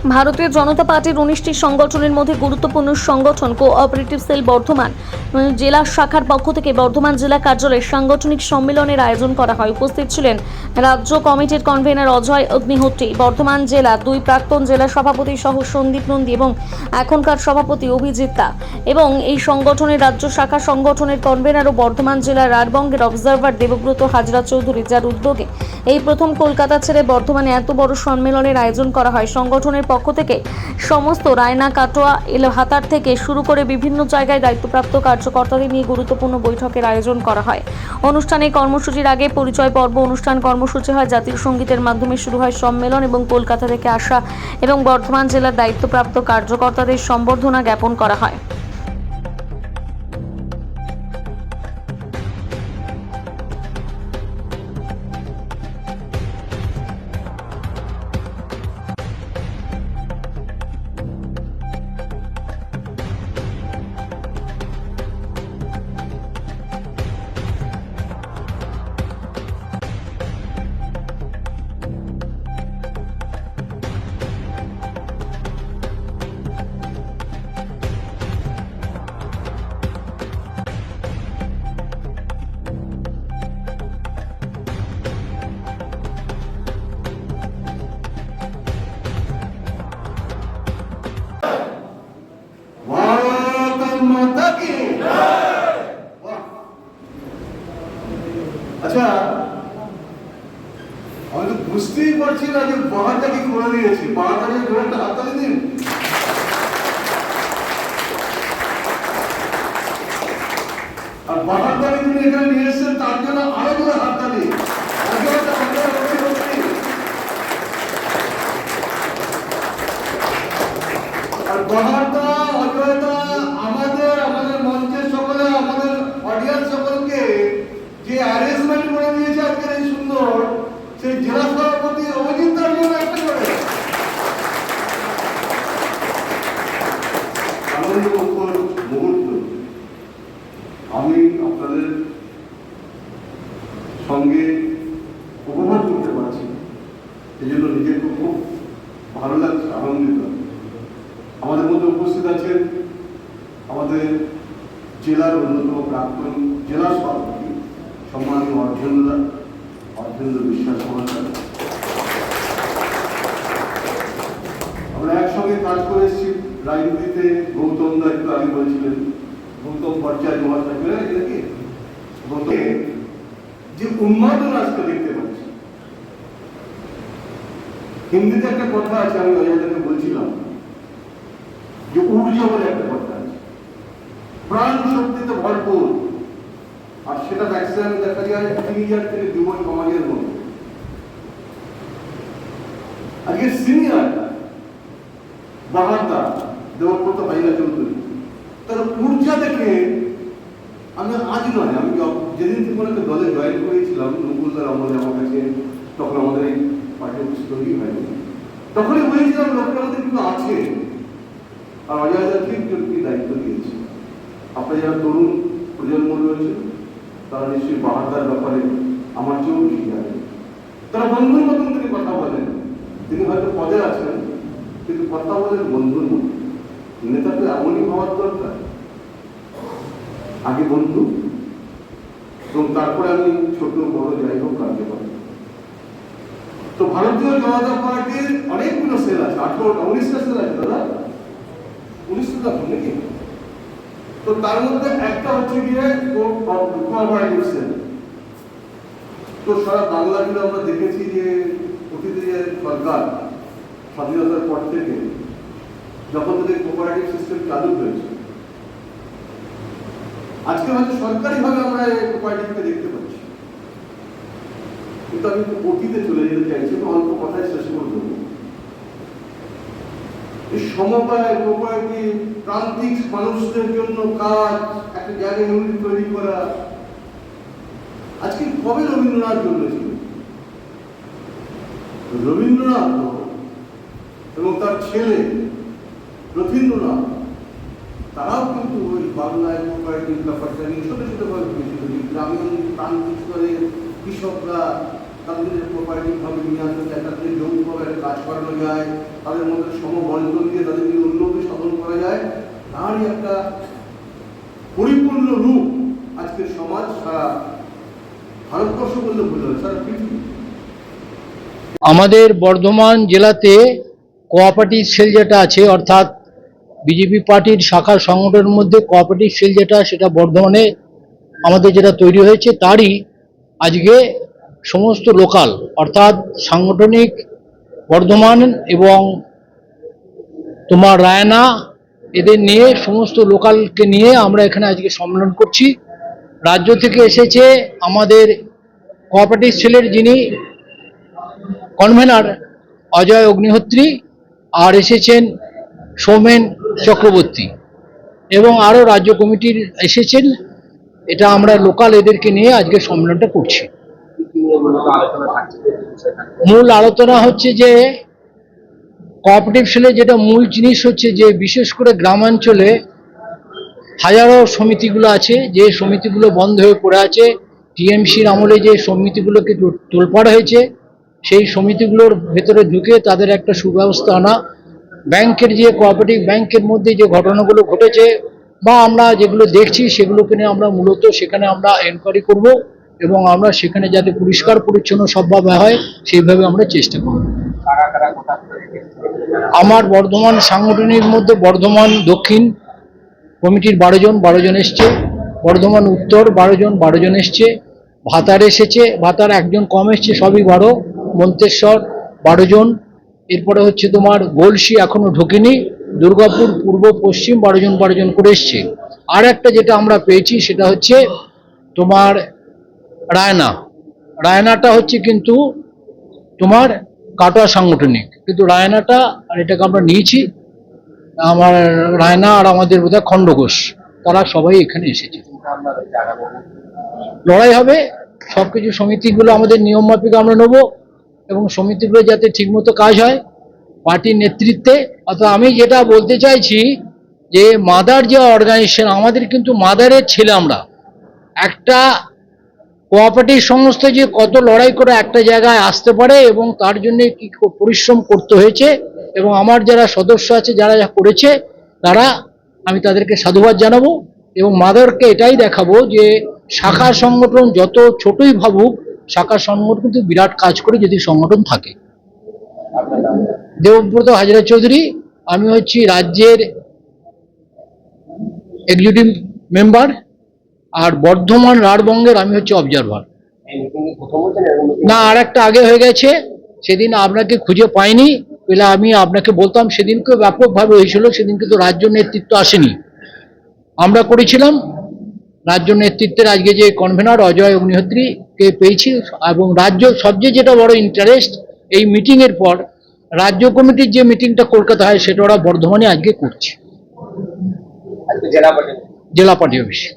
ভারতীয় জনতা পার্টির 19টি সংগঠনের মধ্যে গুরুত্বপূর্ণ সংগঠন কোঅপারেটিভ সেল বর্ধমান জেলা শাখার পক্ষ থেকে বর্ধমান জেলা কার্যালয়ে সাংগঠনিক সম্মেলনের আয়োজন করা হয়। উপস্থিত ছিলেন রাজ্য কমিটির কনভেনর অজয় অগ্নিহোত্রী, বর্ধমান জেলা 2 প্রাক্তন জেলা সভাপতি সহ সন্দীপ নন্দী এবং এখনকার সভাপতি অভিজিৎ দা এবং এই সংগঠনের রাজ্য শাখা সংগঠনের কনভেনর ও বর্ধমান জেলার রাঢ়বঙ্গের অবজারভার দেবব্রত হাজরা চৌধুরী, যার উদ্যোগে এই প্রথম কলকাতা ছেড়ে বর্ধমানে এত বড় সম্মেলনের আয়োজন করা হয়। সংগঠনের পক্ষ থেকে সমস্ত রায়না কাটোয়া এলাহাতার থেকে শুরু করে বিভিন্ন জায়গায় দায়িত্বপ্রাপ্ত কার্যকর্তাদের নিয়ে গুরুত্বপূর্ণ বৈঠকের আয়োজন করা হয়। অনুষ্ঠানে কর্মসূচির আগে পরিচয় পর্ব অনুষ্ঠান কর্মসূচি হয়, জাতীয় সঙ্গীতের মাধ্যমে শুরু হয় সম্মেলন এবং কলকাতা থেকে আসা এবং বর্ধমান জেলার দায়িত্বপ্রাপ্ত কার্যকর্তাদের সম্বর্ধনা জ্ঞাপন করা হয়। আচ্ছা, আমি তো বুঝতেই পারছি না যে বাহারটা কি করে দিয়েছি। বাহারটা নিয়ে একটা হাততালি দিন। আর বাহারটাকে তিনি এখানে নিয়ে এসেছেন, তার জন্য আরো করে হাততালি। আর বাহারটা অজয়তা আমাদের মঞ্চের সকলে, আমাদের অডিয়েন্স সকলকে যে অ্যারেঞ্জমেন্ট করে দিয়েছে আজকের এই সুন্দর, সেই জেলা সভাপতি অভিজিৎ দার জন্য একটা করে আনন্দমুখর মুহূর্ত আমি আপনাদের সঙ্গে উপভোগ করতে পারছি। এই জন্য নিজেকে খুব ভালো লাগছে, আনন্দিত। আমাদের মধ্যে উপস্থিত আছেন আমাদের জেলার অন্যতম প্রাক্তন জেলা সভাপতি সম্মানীয় অর্ধেন্দ্র বিশ্বাস মহাশয়। আমরা একসঙ্গে কাজ করে এসেছি রাজনীতিতে। গৌতম দা একটু আগে বলছিলেন, গৌতম ভট্টাচার্য মহাশয় নাকি যে উন্মাদন আজকে দেখতে পাচ্ছি। হিন্দিতে একটা কথা আছে, আমি অজয়দাকে বলছিলাম যে ঊর্জা বলে একটা কথা আছে, প্রাণ শক্তিতে ভরপুর। আর সেটা ম্যাক্সিমাম দেখা যায় টিনেজার থেকে যুব সমাজের মধ্যে। আজকে সিনিয়র বাহাদা দেবব্রত হাজরা চৌধুরী, তার ঊর্জা দেখে আমি আজ নয়, আমি যেদিন থেকে একটা দলে জয়েন করেছিলাম নকুলদার আমলে, আমার কাছে তখন আমাদের এই পার্টি অফিস তৈরি হয়নি, তখনই বুঝেছিলাম লোকটার মধ্যে কিন্তু আছে। আর অজয়দা ঠিক দায়িত্ব দিয়েছে। আপনার যারা তরুণ প্রজন্ম রয়েছে তারা নিশ্চয়ই বাহাদার ব্যাপারে আমার চেয়েও বেশি জানেন। তারা বন্ধুর মতন তিনি কথা বলেন। তিনি হয়তো পদে আছেন কিন্তু কথা বলেন বন্ধুর মতো। নেতা তো এমনই হওয়ার দরকার, আগে বন্ধু এবং তারপরে আমি ছোট বড় যাই হোক কাজে পারি। তো ভারতীয় জনতা পার্টির অনেকগুলো সেল আছে, 19টা সেল আছে দাদা, 19টা নাকি? তো তার মধ্যে একটা হচ্ছে গিয়ে কোঅপারেটিভ সেল। তো সারা বাংলা জুড়ে আমরা দেখেছি যে প্রতিদিনের সরকার স্বাধীনতার পর থেকে যখন থেকে কোঅপারেটিভ সিস্টেম চালু হয়েছে, আজকে হয়তো সরকারিভাবে আমরা কোঅপারেটিভকে দেখতে পাচ্ছি। কিন্তু আমি অতীতে চলে যেতে চাইছি, অল্প কথায় শেষ করে দেবো। এই সমবায় কোঅপারেটিভ প্রান্তিক মানুষদের জন্য কাজ, একটা জায়গা ইউনিট তৈরি করা, আজকে কবে রবীন্দ্রনাথ জন্মেছিল? রবীন্দ্রনাথ এবং তার ছেলে রথীন্দ্রনাথ, তারাও কিন্তু ওই বাংলায় কোঅপারেটিভ ব্যাপারটা নিয়ে ছোট ছোট ভাবে বুঝেছিল। গ্রামীণ প্রান্তিক স্তরে কৃষকরা তাদের কোঅপারেটিভভাবে নিয়ে আসা যায়, তাদের যৌথভাবে একটা কাজ করানো যায়, তাদের মধ্যে সমবন্টন দিয়ে তাদেরকে উন্নতি সাধন করা যায়, তারই একটা পরিপূর্ণ রূপ আজকের সমাজ সারা ভারতবর্ষ বললে ভুল হবে, সারা পৃথিবী। আমাদের বর্ধমান জেলাতে কোঅপারেটিভ সেল যেটা আছে, অর্থাৎ বিজেপি পার্টির শাখা সংগঠনের মধ্যে কোঅপারেটিভ সেল যেটা, সেটা বর্ধমানে আমাদের যেটা তৈরি হয়েছে, তারই আজকে সমস্ত লোকাল অর্থাৎ সাংগঠনিক বর্ধমান এবং তোমার রায়না এদের নিয়ে সমস্ত লোকালকে নিয়ে আমরা এখানে আজকে সম্মেলন করছি। রাজ্য থেকে এসেছে আমাদের কোঅপারেটিভ সেলের যিনি কনভেনার অজয় অগ্নিহোত্রী, আর এসেছেন সৌমেন চক্রবর্তী, এবং আরও রাজ্য কমিটির এসেছেন। এটা আমরা লোকাল এদেরকে নিয়ে আজকে সম্মেলনটা করছি। মূল আলোচনা হচ্ছে যে কোঅপারেটিভ সেলের যেটা মূল জিনিস হচ্ছে যে বিশেষ করে গ্রামাঞ্চলে হাজারো সমিতিগুলো আছে, যে সমিতিগুলো বন্ধ হয়ে পড়ে আছে। টিএমসির আমলে যে সমিতিগুলোকে তোলপাড় হয়েছে, সেই সমিতিগুলোর ভেতরে ঢুকে তাদের একটা সুব্যবস্থা আনা, ব্যাংকের যে কোঅপারেটিভ ব্যাংকের মধ্যে যে ঘটনাগুলো ঘটেছে বা আমরা যেগুলো দেখছি সেগুলোকে নিয়ে আমরা মূলত সেখানে আমরা এনকোয়ারি করব, এবং আমরা সেখানে যাতে পরিষ্কার পরিচ্ছন্ন সবভাবে হয় সেইভাবে আমরা চেষ্টা করব। আমার বর্ধমান সাংগঠনিক মধ্যে বর্ধমান দক্ষিণ কমিটির 12 জন এসছে, বর্ধমান উত্তর 12 জন এসছে, ভাতার এসেছে, ভাতার একজন কম এসছে, সবই 12, মন্তেশ্বর 12 জন, এরপরে হচ্ছে তোমার গলসি এখনো ঢোকেনি, দুর্গাপুর পূর্ব পশ্চিম 12 জন করে এসছে। আর একটা যেটা আমরা পেয়েছি সেটা হচ্ছে তোমার রায়নাটা হচ্ছে কিন্তু তোমার কাটোয়া সাংগঠনিক, কিন্তু রায়নাটা আর এটাকে আমরা নিয়েছি, আমার রায়না আর আমাদের বোধহয় খণ্ডঘোষ, তারা সবাই এখানে এসেছে। লড়াই হবে, সবকিছু সমিতিগুলো আমাদের নিয়ম মাফিক আমরা নেব, এবং সমিতিগুলো যাতে ঠিকমতো কাজ হয় পার্টির নেতৃত্বে। অর্থাৎ আমি যেটা বলতে চাইছি যে মাদার যে অর্গানাইজেশন, আমাদের কিন্তু মাদারের ছেলে আমরা। একটা কোঅপারেটিভ সংস্থা যে কত লড়াই করে একটা জায়গায় আসতে পারে এবং তার জন্য কি পরিশ্রম করতে হয়েছে, এবং আমার যারা সদস্য আছে যারা যা করেছে তারা, আমি তাদেরকে সাধুবাদ জানাবো, এবং মাদারকে এটাই দেখাবো যে শাখা সংগঠন যত ছোটই ভাবুক, শাখা সংগঠন কিন্তু বিরাট কাজ করে যদি সংগঠন থাকে। দেবব্রত হাজরা চৌধুরী, আমি হচ্ছি রাজ্যের এক্সিকিউটিভ মেম্বার, আর বর্ধমান রাঢ়বঙ্গের আমি হচ্ছে অবজারভার। না, আর একটা আগে হয়ে গেছে, সেদিন আপনাকে খুঁজে পাইনি, পেলে আমি আপনাকে বলতাম। সেদিনকে ব্যাপকভাবে হয়েছিল, সেদিন কিন্তু রাজ্য নেতৃত্ব আসেনি, আমরা করেছিলাম। রাজ্য নেতৃত্বের আজকে যে কনভেনার অজয় অগ্নিহোত্রীকে পেয়েছি, এবং রাজ্য সবচেয়ে যেটা বড় ইন্টারেস্ট, এই মিটিংয়ের পর রাজ্য কমিটির যে মিটিংটা কলকাতা হয় সেটা ওরা বর্ধমানে আজকে করছে, জেলা পার্টি অফিসে।